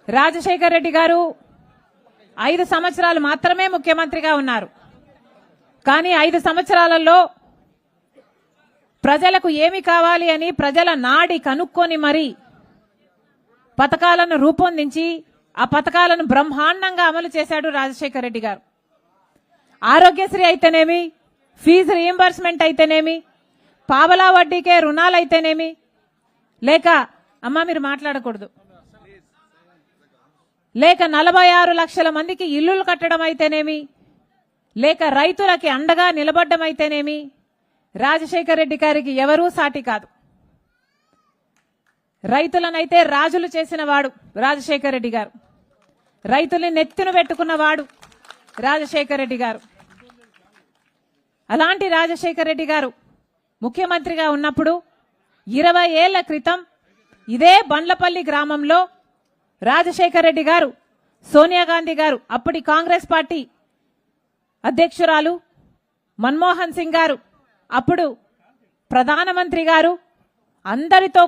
రాజశేఖర్ రెడ్డి గారు 5 సంవత్సరాలు మాత్రమే ముఖ్యమంత్రిగా ఉన్నారు. కానీ 5 సంవత్సరాలలో ప్రజలకు ఏమి కావాలి అని ప్రజల నాడి కనుక్కొని మరి పథకాలను రూపొందించి ఆ పథకాలను బ్రహ్మాండంగా అమలు చేశాడు రాజశేఖర్ రెడ్డి గారు. ఆరోగ్యశ్రీ అయితేనేమి, ఫీజు రీయింబర్స్మెంట్ అయితేనేమి, పావలా వడ్డీకే రుణాలు అయితేనేమి, లేక అమ్మ మీరు మాట్లాడకూడదు, లేక 46 లక్షల మందికి ఇల్లులు కట్టడం అయితేనేమి, లేక రైతులకి అండగా నిలబడ్డం అయితేనేమి, రాజశేఖర్ రెడ్డి గారికి ఎవరూ సాటి కాదు. రైతులనైతే రాజులు చేసిన వాడు రాజశేఖర్ రెడ్డి గారు. రైతుల్ని నెత్తిన పెట్టుకున్నవాడు రాజశేఖర్ రెడ్డి గారు. అలాంటి రాజశేఖర్ రెడ్డి గారు ముఖ్యమంత్రిగా ఉన్నప్పుడు 20 ఏళ్ల క్రితం ఇదే బండ్లపల్లి గ్రామంలో రాజశేఖర్ రెడ్డి గారు, సోనియా గాంధీ గారు, అప్పటి కాంగ్రెస్ పార్టీ అధ్యక్షురాలు మన్మోహన్ సింగ్ గారు, అప్పుడు ప్రధానమంత్రి గారు అందరితో